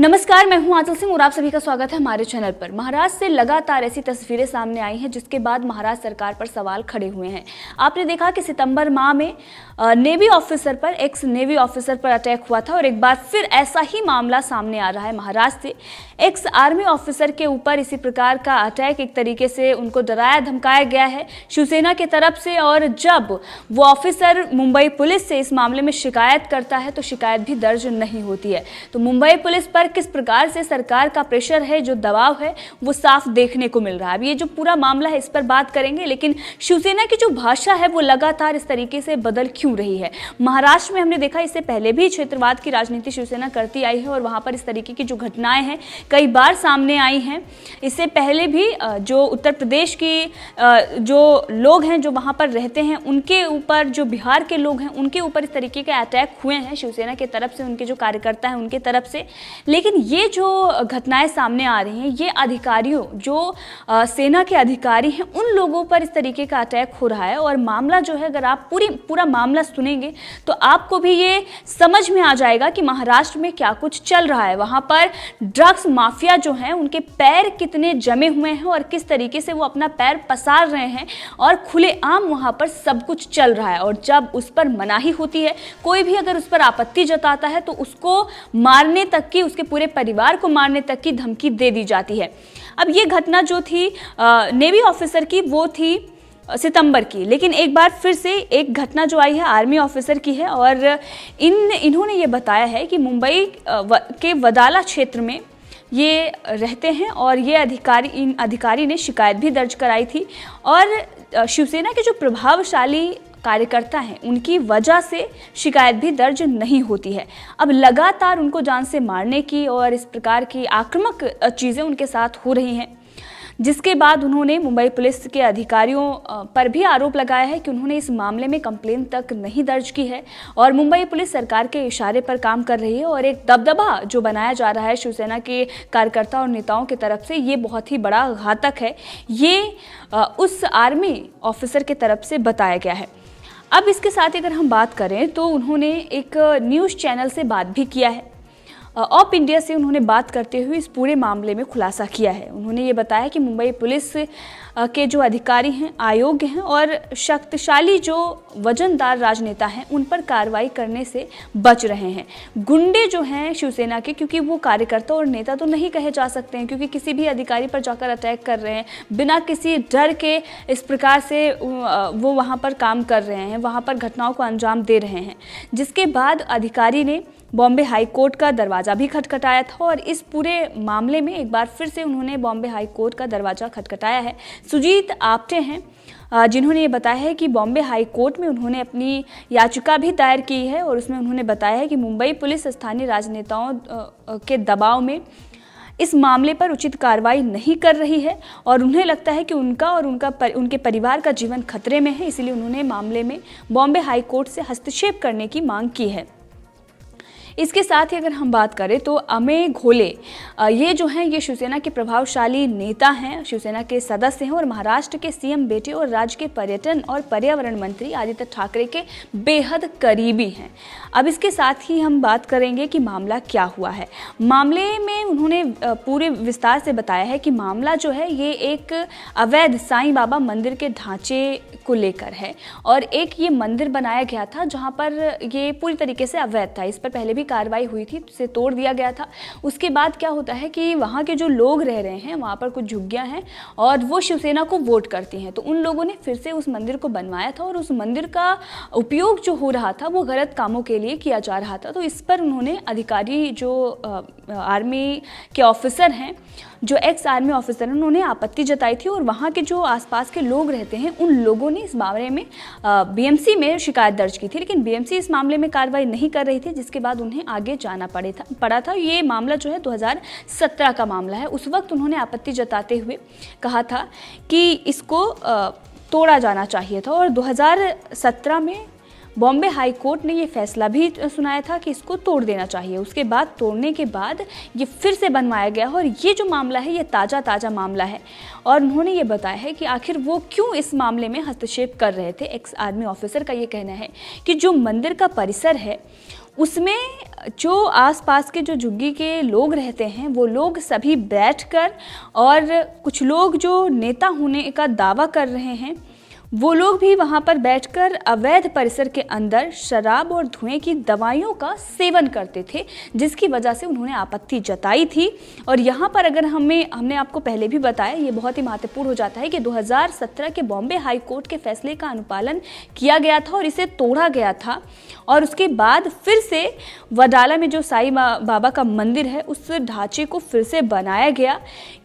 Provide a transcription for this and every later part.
नमस्कार, मैं हूं आंचल सिंह और आप सभी का स्वागत है हमारे चैनल पर। महाराष्ट्र से लगातार ऐसी तस्वीरें सामने आई हैं जिसके बाद महाराष्ट्र सरकार पर सवाल खड़े हुए हैं। आपने देखा कि सितंबर माह में नेवी ऑफिसर पर, एक्स नेवी ऑफिसर पर अटैक हुआ था और एक बार फिर ऐसा ही मामला सामने आ रहा है। महाराष्ट्र से एक्स आर्मी ऑफिसर के ऊपर इसी प्रकार का अटैक, एक तरीके से उनको डराया धमकाया गया है शिवसेना की तरफ से। और जब वो ऑफिसर मुंबई पुलिस से इस मामले में शिकायत करता है तो शिकायत भी दर्ज नहीं होती है। तो मुंबई पुलिस पर किस प्रकार से सरकार का प्रेशर है, जो दबाव है, वो साफ देखने को मिल रहा है। अब ये जो पूरा मामला है इस पर बात करेंगे, लेकिन शिवसेना की जो भाषा है वो लगातार इस तरीके से बदल क्यों रही है। महाराष्ट्र में हमने देखा, इससे पहले भी क्षेत्रवाद की राजनीति शिवसेना करती आई है और वहां पर इस तरीके की जो घटनाएं हैं कई बार सामने आई हैं। इससे पहले भी जो उत्तर प्रदेश की जो लोग हैं जो वहां पर रहते हैं उनके ऊपर, जो बिहार के लोग हैं उनके ऊपर इस तरीके के अटैक हुए हैं शिवसेना की तरफ से, उनके जो कार्यकर्ता हैं उनके तरफ से। लेकिन ये जो घटनाएं सामने आ रही हैं, ये अधिकारियों, जो सेना के अधिकारी हैं, उन लोगों पर इस तरीके का अटैक हो रहा है। और मामला जो है, अगर आप पूरा मामला सुनेंगे तो आपको भी ये समझ में आ जाएगा कि महाराष्ट्र में क्या कुछ चल रहा है। वहां पर ड्रग्स माफिया जो हैं उनके पैर कितने जमे हुए हैं और किस तरीके से वो अपना पैर पसार रहे हैं और खुलेआम वहां पर सब कुछ चल रहा है। और जब उस पर मनाही होती है, कोई भी अगर उस पर आपत्ति जताता है तो उसको मारने तक की, उसके पूरे परिवार को मारने तक की धमकी दे दी जाती है। अब ये घटना जो थी नेवी ऑफिसर की, वो थी सितंबर की, लेकिन एक बार फिर से एक घटना जो आई है आर्मी ऑफिसर की है। और इन्होंने ये बताया है कि मुंबई के वदाला क्षेत्र में ये रहते हैं और ये अधिकारी ने शिकायत भी दर्ज कराई थी। और शिवसेना के जो प्रभावशाली कार्यकर्ता हैं उनकी वजह से शिकायत भी दर्ज नहीं होती है। अब लगातार उनको जान से मारने की और इस प्रकार की आक्रामक चीज़ें उनके साथ हो रही हैं, जिसके बाद उन्होंने मुंबई पुलिस के अधिकारियों पर भी आरोप लगाया है कि उन्होंने इस मामले में कंप्लेन तक नहीं दर्ज की है और मुंबई पुलिस सरकार के इशारे पर काम कर रही है। और एक दबदबा जो बनाया जा रहा है शिवसेना के कार्यकर्ता और नेताओं की तरफ से, ये बहुत ही बड़ा घातक है। ये उस आर्मी ऑफिसर की तरफ से बताया गया है। अब इसके साथ अगर हम बात करें तो उन्होंने एक न्यूज़ चैनल से बात भी किया है। ऑप इंडिया से उन्होंने बात करते हुए इस पूरे मामले में खुलासा किया है। उन्होंने ये बताया कि मुंबई पुलिस के जो अधिकारी हैं अयोग्य हैं और शक्तिशाली जो वजनदार राजनेता हैं उन पर कार्रवाई करने से बच रहे हैं। गुंडे जो हैं शिवसेना के, क्योंकि वो कार्यकर्ता और नेता तो नहीं कहे जा सकते हैं, क्योंकि किसी भी अधिकारी पर जाकर अटैक कर रहे हैं बिना किसी डर के, इस प्रकार से वो वहाँ पर काम कर रहे हैं, वहाँ पर घटनाओं को अंजाम दे रहे हैं। जिसके बाद अधिकारी ने बॉम्बे हाई कोर्ट का दरवाज़ा भी खटखटाया था और इस पूरे मामले में एक बार फिर से उन्होंने बॉम्बे हाई कोर्ट का दरवाज़ा खटखटाया है। सुजीत आप्टे हैं जिन्होंने ये बताया है कि बॉम्बे हाई कोर्ट में उन्होंने अपनी याचिका भी दायर की है और उसमें उन्होंने बताया है कि मुंबई पुलिस स्थानीय राजनेताओं के दबाव में इस मामले पर उचित कार्रवाई नहीं कर रही है और उन्हें लगता है कि उनका और उनके परिवार का जीवन खतरे में है, इसलिए उन्होंने मामले में बॉम्बे हाई कोर्ट से हस्तक्षेप करने की मांग की है। इसके साथ ही अगर हम बात करें तो अमेय घोले, ये जो हैं ये शिवसेना के प्रभावशाली नेता हैं, शिवसेना के सदस्य हैं और महाराष्ट्र के सीएम बेटे और राज्य के पर्यटन और पर्यावरण मंत्री आदित्य ठाकरे के बेहद करीबी हैं। अब इसके साथ ही हम बात करेंगे कि मामला क्या हुआ है। मामले में उन्होंने पूरे विस्तार से बताया है कि मामला जो है ये एक अवैध साईं बाबा मंदिर के ढांचे को लेकर है और एक ये मंदिर बनाया गया था जहाँ पर ये पूरी तरीके से अवैध था। इस पर पहले भी कार्रवाई हुई थी, उसे तोड़ दिया गया था। उसके बाद क्या होता है कि वहाँ के जो लोग रह रहे हैं, वहाँ पर कुछ झुग्गियाँ हैं और वो शिवसेना को वोट करती हैं, तो उन लोगों ने फिर से उस मंदिर को बनवाया था और उस मंदिर का उपयोग जो हो रहा था वो गलत कामों के लिए किया जा रहा था। तो इस पर उन्होंने अधिकारी, जो आर्मी के ऑफिसर हैं, जो एक्स आर्मी ऑफिसर हैं, उन्होंने आपत्ति जताई थी और वहाँ के जो आसपास के लोग रहते हैं उन लोगों ने इस मामले में बीएमसी में शिकायत दर्ज की थी, लेकिन बीएमसी इस मामले में कार्रवाई नहीं कर रही थी, जिसके बाद उन्हें आगे जाना पड़ा था। ये मामला जो है 2017 का मामला है। उस वक्त उन्होंने आपत्ति जताते हुए कहा था कि इसको तोड़ा जाना चाहिए था और 2017 में बॉम्बे हाई कोर्ट ने ये फैसला भी सुनाया था कि इसको तोड़ देना चाहिए। उसके बाद तोड़ने के बाद ये फिर से बनवाया गया और ये जो मामला है ये ताज़ा मामला है। और उन्होंने ये बताया है कि आखिर वो क्यों इस मामले में हस्तक्षेप कर रहे थे। एक्स आर्मी ऑफिसर का ये कहना है कि जो मंदिर का परिसर है उसमें जो आसपास के जो झुग्गी के लोग रहते हैं वो लोग सभी बैठकर, और कुछ लोग जो नेता होने का दावा कर रहे हैं वो लोग भी वहाँ पर बैठकर अवैध परिसर के अंदर शराब और धुएं की दवाइयों का सेवन करते थे, जिसकी वजह से उन्होंने आपत्ति जताई थी। और यहाँ पर अगर हमने आपको पहले भी बताया, ये बहुत ही महत्वपूर्ण हो जाता है कि 2017 के बॉम्बे हाई कोर्ट के फैसले का अनुपालन किया गया था और इसे तोड़ा गया था, और उसके बाद फिर से वडाला में जो साईं बाबा का मंदिर है उस ढांचे को फिर से बनाया गया,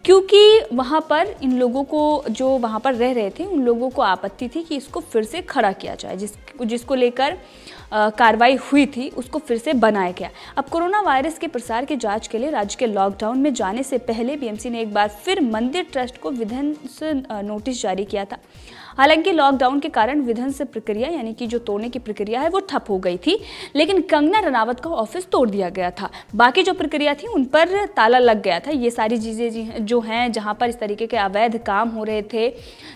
क्योंकि वहाँ पर इन लोगों को, जो वहाँ पर रह रहे थे, उन लोगों को आपत्ति थी कि इसको फिर से खड़ा किया जाए, जिसको लेकर कार्रवाई हुई थी उसको फिर से बनाया गया। अब कोरोना वायरस के प्रसार की जांच के लिए राज्य के लॉकडाउन में जाने से पहले बीएमसी ने एक बार फिर मंदिर ट्रस्ट को विध्वंस नोटिस जारी किया था। हालांकि लॉकडाउन के कारण विध्वंस प्रक्रिया यानी कि जो तोड़ने की प्रक्रिया है वो ठप हो गई थी, लेकिन कंगना रनावत का ऑफिस तोड़ दिया गया था। बाकी जो प्रक्रिया थी उन पर ताला लग गया था। ये सारी चीज़ें जो हैं जहाँ पर इस तरीके के अवैध काम हो रहे थे,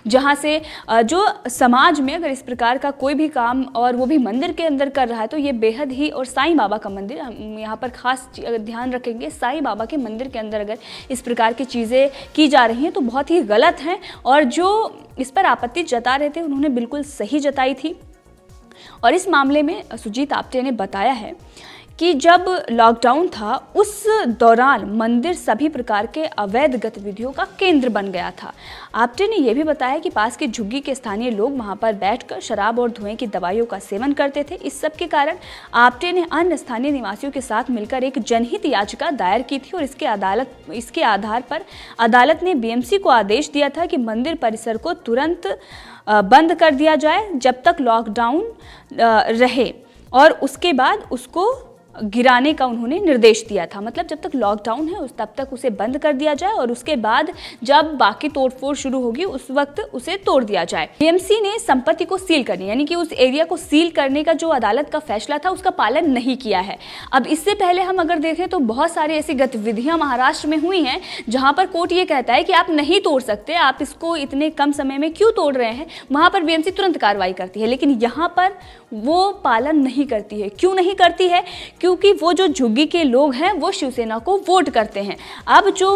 जहाँ से जो समाज में अगर इस प्रकार का कोई भी काम और वो भी मंदिर के अंदर कर रहा है तो ये बेहद ही, और साईं बाबा का मंदिर, हम यहाँ पर खास ध्यान रखेंगे, साईं बाबा के मंदिर के अंदर अगर इस प्रकार की चीज़ें की जा रही हैं तो बहुत ही गलत हैं। और जो इस पर आपत्ति जता रहे थे उन्होंने बिल्कुल सही जताई थी। और इस मामले में सुजीत आप्टे ने बताया है कि जब लॉकडाउन था उस दौरान मंदिर सभी प्रकार के अवैध गतिविधियों का केंद्र बन गया था। आप्टे ने यह भी बताया कि पास के झुग्गी के स्थानीय लोग वहां पर बैठकर शराब और धुएं की दवाइयों का सेवन करते थे। इस सब के कारण आप्टे ने अन्य स्थानीय निवासियों के साथ मिलकर एक जनहित याचिका दायर की थी, और इसके आधार पर अदालत ने बीएमसी को आदेश दिया था कि मंदिर परिसर को तुरंत बंद कर दिया जाए जब तक लॉकडाउन रहे, और उसके बाद उसको गिराने का उन्होंने निर्देश दिया था। मतलब जब तक लॉकडाउन है तब तक उसे बंद कर दिया जाए, और उसके बाद जब बाकी तोड़फोड़ शुरू होगी उस वक्त उसे तोड़ दिया जाए। बीएमसी ने संपत्ति को सील करने यानी कि उस एरिया को सील करने का जो अदालत का फैसला था उसका पालन नहीं किया है। अब इससे पहले हम अगर देखें तो बहुत सारी ऐसी गतिविधियां महाराष्ट्र में हुई हैं जहां पर कोर्ट ये कहता है कि आप नहीं तोड़ सकते, आप इसको इतने कम समय में क्यों तोड़ रहे हैं, वहां पर बीएमसी तुरंत कार्रवाई करती है। लेकिन यहाँ पर वो पालन नहीं करती है। क्यों नहीं करती है? क्योंकि वो जो झुग्गी के लोग हैं वो शिवसेना को वोट करते हैं। अब जो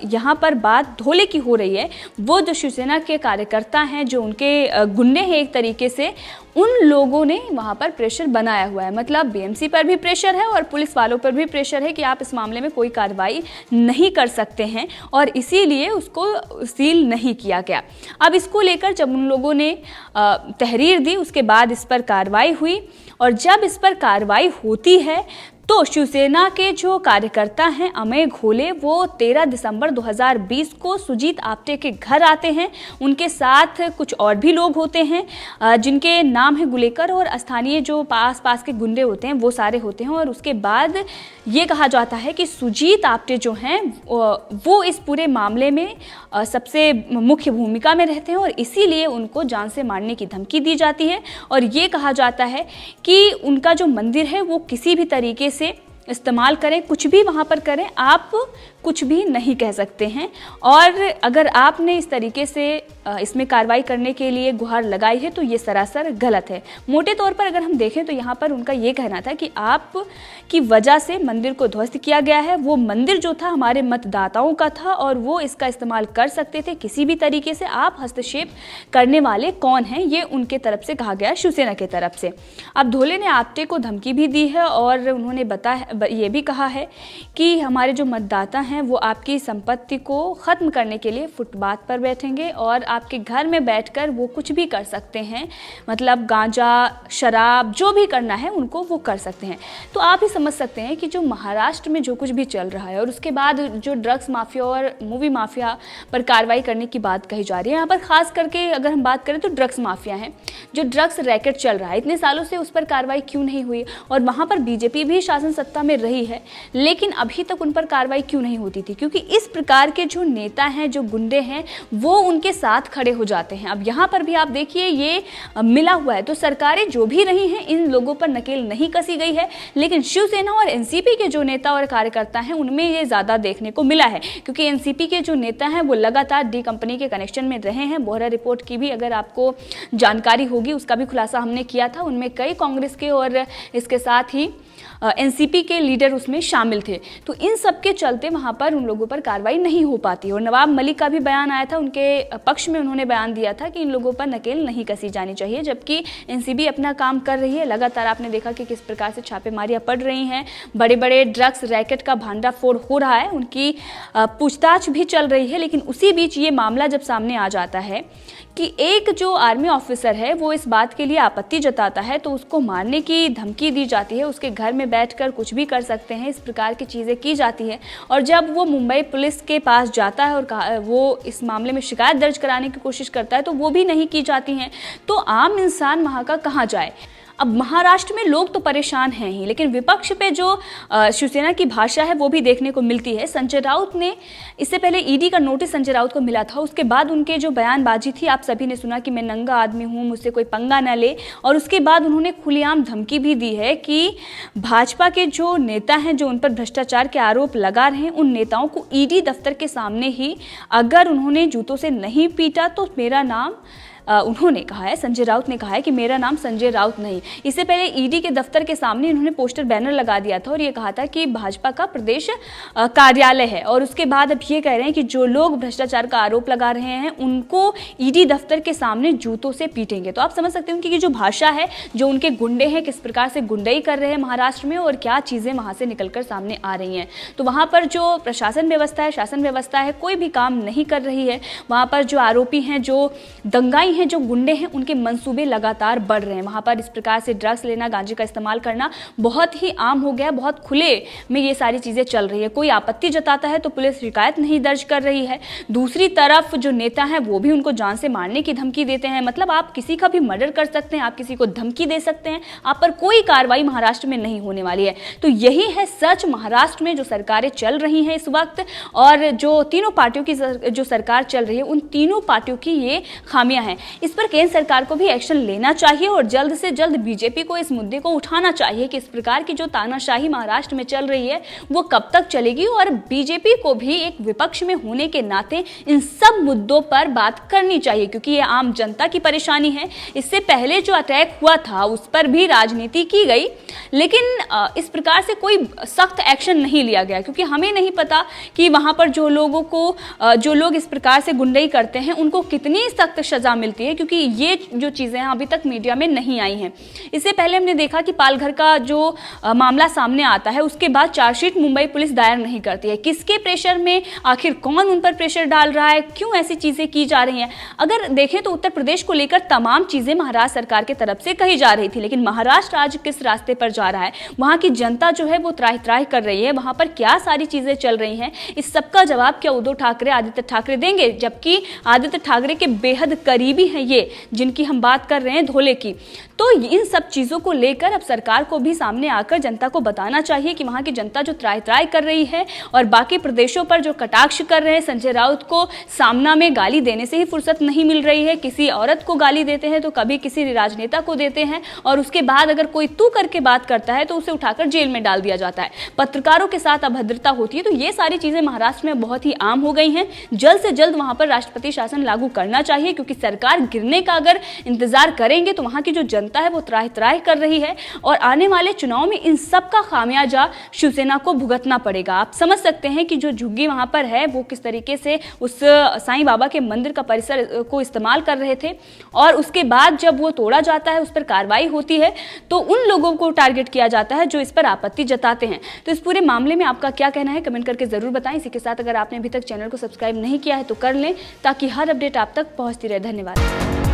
यहाँ पर बात धोले की हो रही है, वो जो शिवसेना के कार्यकर्ता हैं, जो उनके गुंडे हैं एक तरीके से, उन लोगों ने वहाँ पर प्रेशर बनाया हुआ है। मतलब बीएमसी पर भी प्रेशर है और पुलिस वालों पर भी प्रेशर है कि आप इस मामले में कोई कार्रवाई नहीं कर सकते हैं, और इसीलिए उसको सील नहीं किया गया। अब इसको लेकर जब उन लोगों ने तहरीर दी उसके बाद इस पर कार्रवाई हुई, और जब इस पर कार्रवाई होती है तो शिवसेना के जो कार्यकर्ता हैं अमेय घोले, वो 13 दिसंबर 2020 को सुजीत आप्टे के घर आते हैं। उनके साथ कुछ और भी लोग होते हैं जिनके नाम है गुलेकर, और स्थानीय जो पास के गुंडे होते हैं वो सारे होते हैं। और उसके बाद ये कहा जाता है कि सुजीत आप्टे जो हैं वो इस पूरे मामले में सबसे मुख्य भूमिका में रहते हैं, और इसीलिए उनको जान से मारने की धमकी दी जाती है। और ये कहा जाता है कि उनका जो मंदिर है वो किसी भी तरीके से इस्तेमाल करें, कुछ भी वहाँ पर करें, आप कुछ भी नहीं कह सकते हैं। और अगर आपने इस तरीके से इसमें कार्रवाई करने के लिए गुहार लगाई है तो ये सरासर गलत है। मोटे तौर पर अगर हम देखें तो यहाँ पर उनका ये कहना था कि आप की वजह से मंदिर को ध्वस्त किया गया है। वो मंदिर जो था हमारे मतदाताओं का था और वो इसका इस्तेमाल कर सकते थे किसी भी तरीके से। आप हस्तक्षेप करने वाले कौन हैं, ये उनके तरफ से कहा गया, शिवसेना की तरफ से। अब धोले ने आप्टे को धमकी भी दी है और उन्होंने बताया, ये भी कहा है कि हमारे जो मतदाता हैं वो आपकी संपत्ति को ख़त्म करने के लिए फुटपाथ पर बैठेंगे और आपके घर में बैठकर वो कुछ भी कर सकते हैं। मतलब गांजा, शराब, जो भी करना है उनको वो कर सकते हैं। तो आप ही समझ सकते हैं कि जो महाराष्ट्र में जो कुछ भी चल रहा है और उसके बाद जो ड्रग्स माफिया और मूवी माफिया पर कार्रवाई करने की बात कही जा रही है, यहाँ पर खास करके अगर हम बात करें तो ड्रग्स माफिया है, जो ड्रग्स रैकेट चल रहा है, इतने सालों से उस पर कार्रवाई क्यों नहीं हुई। और वहाँ पर बीजेपी भी शासन सत्ता में रही है, लेकिन अभी तक उन पर कार्रवाई क्यों नहीं होती थी? क्योंकि इस प्रकार के जो नेता हैं, जो गुंडे हैं, वो उनके साथ खड़े हो जाते हैं। अब यहाँ पर भी आप देखिए ये मिला हुआ है। तो सरकारें जो भी रही हैं, इन लोगों पर नकेल नहीं कसी गई है, लेकिन शिवसेना और एनसीपी के जो नेता और कार्यकर्ता हैं उनमें ये ज़्यादा देखने को मिला है। क्योंकि एनसीपी के जो नेता हैं वो लगातार डी कंपनी के कनेक्शन में रहे हैं। बोहरा रिपोर्ट की भी अगर आपको जानकारी होगी, उसका भी खुलासा हमने किया था। उनमें कई कांग्रेस के और इसके साथ ही एनसीपी के लीडर उसमें शामिल थे। तो इन सब के चलते वहाँ पर उन लोगों पर कार्रवाई नहीं हो पाती। और नवाब मलिक का भी बयान आया था, उनके पक्ष में उन्होंने बयान दिया था कि इन लोगों पर नकेल नहीं कसी जानी चाहिए, जबकि एनसीबी अपना काम कर रही है। लगातार आपने देखा कि किस प्रकार से छापेमारियां पड़ रही हैं, बड़े बड़े ड्रग्स रैकेट का भांडाफोड़ हो रहा है, उनकी पूछताछ भी चल रही है। लेकिन उसी बीच ये मामला जब सामने आ जाता है कि एक जो आर्मी ऑफिसर है वो इस बात के लिए आपत्ति जताता है, तो उसको मारने की धमकी दी जाती है, उसके घर में बैठकर कुछ भी कर सकते हैं, इस प्रकार की चीज़ें की जाती है। और जब वो मुंबई पुलिस के पास जाता है और वो इस मामले में शिकायत दर्ज कराने की कोशिश करता है, तो वो भी नहीं की जाती हैं। तो आम इंसान वहाँ का कहाँ जाए? अब महाराष्ट्र में लोग तो परेशान हैं ही, लेकिन विपक्ष पे जो शिवसेना की भाषा है वो भी देखने को मिलती है। संजय राउत ने इससे पहले ईडी का नोटिस संजय राउत को मिला था, उसके बाद उनके जो बयानबाजी थी आप सभी ने सुना कि मैं नंगा आदमी हूँ, मुझसे कोई पंगा न ले। और उसके बाद उन्होंने खुलेआम धमकी भी दी है कि भाजपा के जो नेता हैं, जो उन पर भ्रष्टाचार के आरोप लगा रहे हैं, उन नेताओं को ईडी दफ्तर के सामने ही अगर उन्होंने जूतों से नहीं पीटा तो मेरा नाम उन्होंने कहा है, संजय राउत ने कहा है कि मेरा नाम संजय राउत नहीं। इससे पहले ईडी के दफ्तर के सामने इन्होंने पोस्टर बैनर लगा दिया था और ये कहा था कि भाजपा का प्रदेश कार्यालय है। और उसके बाद अब ये कह रहे हैं कि जो लोग भ्रष्टाचार का आरोप लगा रहे हैं उनको ईडी दफ्तर के सामने जूतों से पीटेंगे। तो आप समझ सकते हैं कि जो भाषा है, जो उनके गुंडे हैं, किस प्रकार से गुंडई कर रहे हैं महाराष्ट्र में और क्या चीज़ें वहाँ से निकलकर सामने आ रही हैं। तो वहाँ पर जो प्रशासन व्यवस्था है, शासन व्यवस्था है, कोई भी काम नहीं कर रही है। वहाँ पर जो आरोपी हैं, जो दंगाई हैं, जो गुंडे हैं, उनके मंसूबे लगातार बढ़ रहे हैं। वहाँ पर इस प्रकार से ड्रग्स लेना, गांजे का इस्तेमाल करना बहुत ही आम हो गया, बहुत खुले में ये सारी चीज़ें चल रही है। कोई आपत्ति जताता है तो पुलिस शिकायत नहीं दर्ज कर रही है। दूसरी तरफ जो नेता हैं वो भी उनको जान से मारने की धमकी देते हैं। मतलब आप किसी का भी मर्डर कर सकते हैं, आप किसी को धमकी दे सकते हैं, आप पर कोई कार्रवाई महाराष्ट्र में नहीं होने वाली है। तो यही है सच महाराष्ट्र में जो सरकारें चल रही हैं इस वक्त, और जो तीनों पार्टियों की जो सरकार चल रही है, उन तीनों पार्टियों की ये खामियां हैं। इस पर केंद्र सरकार को भी एक्शन लेना चाहिए और जल्द से जल्द बीजेपी को इस मुद्दे को उठाना चाहिए कि इस प्रकार की जो तानाशाही महाराष्ट्र में चल रही है वो कब तक चलेगी। और बीजेपी को भी एक विपक्ष में होने के नाते इन सब मुद्दों पर बात करनी चाहिए, क्योंकि ये आम जनता की परेशानी है। इससे पहले जो अटैक हुआ था उस पर भी राजनीति की गई, लेकिन इस प्रकार से कोई सख्त एक्शन नहीं लिया गया, क्योंकि हमें नहीं पता कि वहां पर जो लोग इस प्रकार से गुंडई करते हैं उनको कितनी सख्त सजा मिलती है, क्योंकि ये जो चीज़ें हैं अभी तक मीडिया में नहीं आई हैं। इससे पहले हमने देखा कि पालघर का जो मामला सामने आता है उसके बाद चार्जशीट मुंबई पुलिस दायर नहीं करती है। किसके प्रेशर में, आखिर कौन उन पर प्रेशर डाल रहा है, क्यों ऐसी चीज़ें की जा रही हैं? अगर देखें तो उत्तर प्रदेश को लेकर तमाम चीज़ें महाराष्ट्र सरकार की तरफ से कही जा रही थी, लेकिन महाराष्ट्र आज किस रास्ते पर जा रहा है, वहाँ की जनता जो है वो त्राही त्राही कर रही है, वहाँ पर क्या सारी चीज़ें चल रही हैं, इस सबका जवाब क्या उद्धव ठाकरे, आदित्य ठाकरे देंगे? जबकि आदित्य ठाकरे के बेहद करीबी हैं ये जिनकी हम बात कर रहे हैं, धोले की। तो इन सब चीज़ों को लेकर अब सरकार को भी सामने आकर जनता को बताना चाहिए कि वहाँ की जनता जो त्राही त्राही कर रही है और बाकी प्रदेशों पर जो कटाक्ष कर रहे हैं, संजय राउत को सामना में गाली देने से ही फुर्सत नहीं मिल रही है। किसी औरत को गाली देते हैं तो कभी किसी राजनेता को देते हैं, और उसके बाद अगर कोई तू करके बात करता है तो उसे उठाकर जेल में डाल दिया जाता है। पत्रकारों के साथ अभद्रता होती है। तो ये सारी चीज़ें महाराष्ट्र में बहुत ही आम हो गई हैं। जल्द से जल्द वहाँ पर राष्ट्रपति शासन लागू करना चाहिए, क्योंकि सरकार गिरने का अगर इंतजार करेंगे तो वहाँ की जो जनता है वो त्राही त्राही कर रही है, और आने वाले चुनाव में इन सब का खामियाजा शिवसेना को भुगतना पड़ेगा। आप समझ सकते हैं कि जो झुग्गी वहाँ पर है वो किस तरीके से उस साईं बाबा के मंदिर का परिसर को इस्तेमाल कर रहे थे, और उसके बाद जब वो तोड़ा जाता है, उस पर कार्रवाई होती है, तो उन लोगों को टारगेट किया जाता है जो इस पर आपत्ति जताते हैं। तो इस पूरे मामले में आपका क्या कहना है, कमेंट करके जरूर बताएं। इसी के साथ अगर आपने अभी तक चैनल को सब्सक्राइब नहीं किया है तो कर लें, ताकि हर अपडेट आप तक पहुंचती रहे। धन्यवाद।